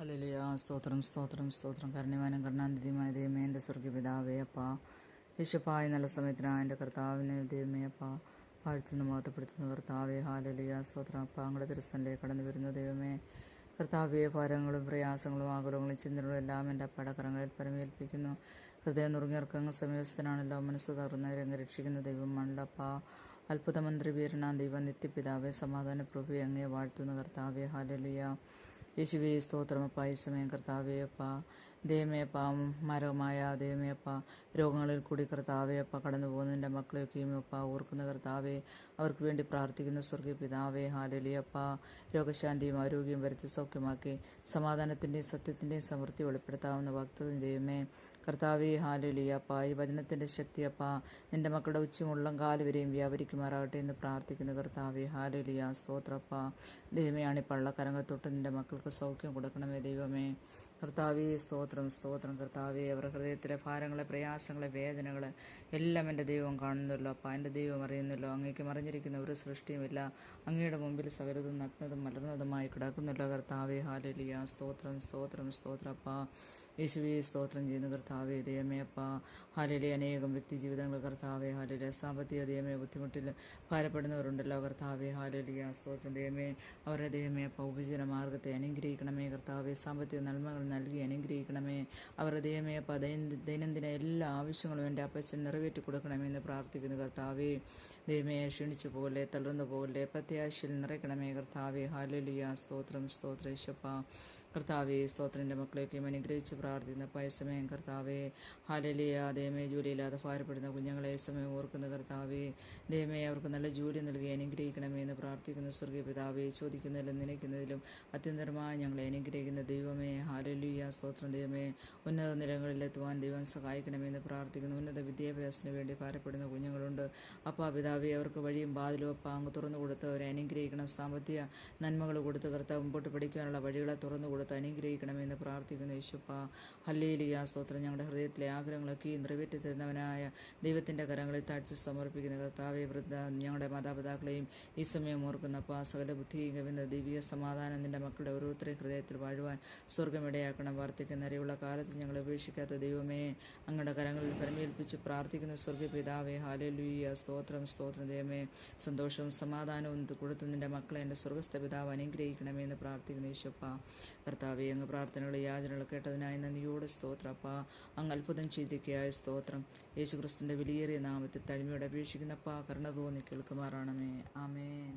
Hallelujah. സ്തോത്രം സ്തോത്രം സ്തോത്രം. കരുണ്യവാനും കരുണാനിധിയുമായ ദൈവമേ, എൻ്റെ സ്വർഗ്ഗപിതാവേ അപ്പാ, യേശുപ്പായ നല്ല സമയത്തിനായ എൻ്റെ കർത്താവിനെ ദൈവമേ അപ്പാ വാഴ്ത്തുന്നു മഹത്വപ്പെടുത്തുന്നു കർത്താവേ. ഹല്ലേലൂയ. സ്തോത്രം അപ്പാ, അങ്ങയുടെ തിരുസന്നിധിയിലേക്ക് കടന്നു വരുന്നു ദൈവമേ. കർത്താവേ, ഭാരങ്ങളും പ്രയാസങ്ങളും ആകുലങ്ങളും ചിന്തകളും എല്ലാം എൻ്റെ അപ്പയുടെ കരങ്ങളിൽ പരമേൽപ്പിക്കുന്നു. ഹൃദയം നുറുങ്ങിയർക്കങ്ങ് സമീപസ്ഥനാണല്ലോ, മനസ്സ് തകർന്നവരെ രക്ഷിക്കുന്ന ദൈവമാണല്ലോ അപ്പാ. അത്ഭുതമന്ത്രി വീരനാം ദൈവം നിത്യപിതാവേ, സമാധാന പ്രഭുവേ, അങ്ങയെ വാഴ്ത്തുന്നു കർത്താവേ. ഹല്ലേലൂയ. യേശുവേ സ്തോത്രമപ്പ. ഈ സമയം കർത്താവേയപ്പ ദൈവമേയപ്പ മരമായ ദൈവമേയപ്പ രോഗങ്ങളിൽ കൂടി കർത്താവേയപ്പ കടന്നു പോകുന്നതിൻ്റെ മക്കളെയൊക്കെയും അപ്പ ഓർക്കുന്ന കർത്താവെ, അവർക്ക് വേണ്ടി പ്രാർത്ഥിക്കുന്ന സ്വർഗീയ പിതാവേ. ഹാലലിയപ്പ രോഗശാന്തിയും ആരോഗ്യവും വരുത്തി സൗഖ്യമാക്കി സമാധാനത്തിൻ്റെയും സത്യത്തിൻ്റെയും സമൃദ്ധി വെളിപ്പെടുത്താവുന്ന ഭക്തനും ദൈവമേ കർത്താവേ. ഹാലലിയപ്പ ഈ വചനത്തിൻ്റെ ശക്തിയപ്പ നിൻ്റെ മക്കളുടെ ഉച്ചമുള്ളം കാലുവരെയും വ്യാപരിക്കുമാറാകട്ടെ എന്ന് പ്രാർത്ഥിക്കുന്ന കർത്താവേ. ഹാലലിയ. സ്തോത്രപ്പ ദൈവമേ, പള്ളക്കരങ്ങൾ തൊട്ട് നിൻ്റെ മക്കൾക്ക് സൗഖ്യം കൊടുക്കണമേ ദൈവമേ. കർത്താവേ സ്തോത്രം സ്തോത്രം. കർത്താവേ, അവരുടെ ഹൃദയത്തിലെ ഭാരങ്ങളെ പ്രയാസങ്ങളെ വേദനകൾ എല്ലാം എൻ്റെ ദൈവം കാണുന്നല്ലോ അപ്പ. എൻ്റെ ദൈവം അറിയുന്നല്ലോ. അങ്ങേക്ക് മറിഞ്ഞിരിക്കുന്ന ഒരു സൃഷ്ടിയുമില്ല. അങ്ങയുടെ മുമ്പിൽ സകലതും നഗ്നതും മലർന്നതുമായി കിടക്കുന്നല്ലോ കർത്താവേ. ഹാലലിയ. സ്തോത്രം സ്തോത്രം സ്തോത്രപ്പ. യേശുവേ സ്തോത്രം ചെയ്യുന്നു കർത്താവേ. ദൈവമേ അപ്പ. ഹാലലി അനേകം വ്യക്തി ജീവിതങ്ങൾ കർത്താവേ. ഹാലലിയ. സാമ്പത്തിക ദൈവമേ ബുദ്ധിമുട്ടിൽ ഭാരപ്പെടുന്നവരുണ്ടല്ലോ കർത്താവേ. ഹാലലിയ. സ്തോത്രം ദൈവമേ. അവരുടെ ദൈവമേ അപ്പ ഉപജീവന മാർഗത്തെ അനുഗ്രഹിക്കണമേ കർത്താവേ. സാമ്പത്തിക നന്മകൾ നൽകി അനുഗ്രഹിക്കണമേ. അവരുടെ ദൈവമേ അപ്പ ദൈനംദിന എല്ലാ ആവശ്യങ്ങളും എൻ്റെ അപ്പച്ചൻ നിറവേറ്റി കൊടുക്കണമെന്ന് പ്രാർത്ഥിക്കുന്നു കർത്താവേ. ദൈവമേ, ക്ഷീണിച്ചു പോകല്ലേ, തളർന്നു പോകല്ലേ, പ്രത്യാശയിൽ നിറയ്ക്കണമേ കർത്താവേ. ഹാലലിയ. സ്തോത്രം സ്തോത്ര യേശപ്പ. കർത്താവേ സ്തോത്രൻ്റെ മക്കളെയൊക്കെയും അനുഗ്രഹിച്ച് പ്രാർത്ഥിക്കുന്ന പയസമയം കർത്താവേ. ഹാലലിയ. ദൈവമേ, ജോലിയില്ലാതെ ഭാരപ്പെടുന്ന കുഞ്ഞുങ്ങളെ സമയം ഓർക്കുന്ന കർത്താവേ. ദൈവമേ, അവർക്ക് നല്ല ജോലി നൽകി അനുഗ്രഹിക്കണമേ എന്ന് പ്രാർത്ഥിക്കുന്ന സ്വർഗീയ പിതാവേ. ചോദിക്കുന്നതിലും നനയ്ക്കുന്നതിലും അത്യന്തരമായി ഞങ്ങളെ അനുഗ്രഹിക്കുന്ന ദൈവമേ. ഹാലലിയ. സ്തോത്രം ദൈവമേ. ഉന്നത നിലകളിലെത്തുവാൻ ദൈവം സഹായിക്കണമെന്ന് പ്രാർത്ഥിക്കുന്നു. ഉന്നത വിദ്യാഭ്യാസത്തിന് വേണ്ടി ഭാരപ്പെടുന്ന കുഞ്ഞുങ്ങളുണ്ട് അപ്പാ പിതാവേ. അവർക്ക് വഴിയും വാതിലും അപ്പ അങ്ങ് തുറന്നു കൊടുത്ത് അവരെ അനുഗ്രഹിക്കണം. സാമ്പത്തിക നന്മകൾ കൊടുത്ത് കർത്താവ് മുമ്പോട്ട് പഠിക്കാനുള്ള വഴികളെ തുറന്നു കൊടുത്ത് അനുഗ്രഹിക്കണമെന്ന് പ്രാർത്ഥിക്കുന്നു യേശുപ്പ. ഹല്ലേലൂയ. സ്തോത്രം. ഞങ്ങളുടെ ഹൃദയത്തിലെ ആഗ്രഹങ്ങളൊക്കെ നിറവേറ്റി തരുന്നവനായ ദൈവത്തിൻ്റെ കരങ്ങളിൽ താഴ്ച സമർപ്പിക്കുന്ന കർത്താവെ. ഞങ്ങളുടെ മാതാപിതാക്കളെയും ഈ സമയം ഓർക്കുന്നപ്പ. സകല ബുദ്ധിയും കവിയുന്ന ദൈവിക സമാധാനം നിൻ്റെ മക്കളുടെ ഓരോരുത്തരെയും ഹൃദയത്തിൽ വാഴുവാൻ സ്വർഗമിടയാക്കണം. വർദ്ധിക്കുന്ന അറിവുള്ള കാലത്ത് ഞങ്ങളെ ഉപേക്ഷിക്കാത്ത ദൈവമേ, അങ്ങയുടെ കരങ്ങളിൽ പരമേൽപ്പിച്ച് പ്രാർത്ഥിക്കുന്ന സ്വർഗീയ പിതാവേ. ഹാലലൂയ. സ്തോത്രം സ്തോത്രം ദൈവമേ. സന്തോഷവും സമാധാനവും കൊടുത്ത് നിൻ്റെ മക്കളെ എൻ്റെ സ്വർഗസ്ഥ പിതാവ് അനുഗ്രഹിക്കണമെന്ന് പ്രാർത്ഥിക്കുന്ന യേശുപ്പ. കർത്താവേ, അങ്ങ് പ്രാർത്ഥനകൾ യാചനകൾ കേട്ടതിനായി നന്ദിയോടെ സ്തോത്രപ്പ. അങ്ങ് അത്ഭുതം ചെയ്തിക്കായ സ്തോത്രം. യേശുക്രിസ്തുവിൻ്റെ വിലയേറിയ നാമത്തിൽ തനിമയോടെ അപേക്ഷിക്കുന്നപ്പ. കരുണ തോന്നി കേൾക്കുമാറാണമേ. ആമേൻ.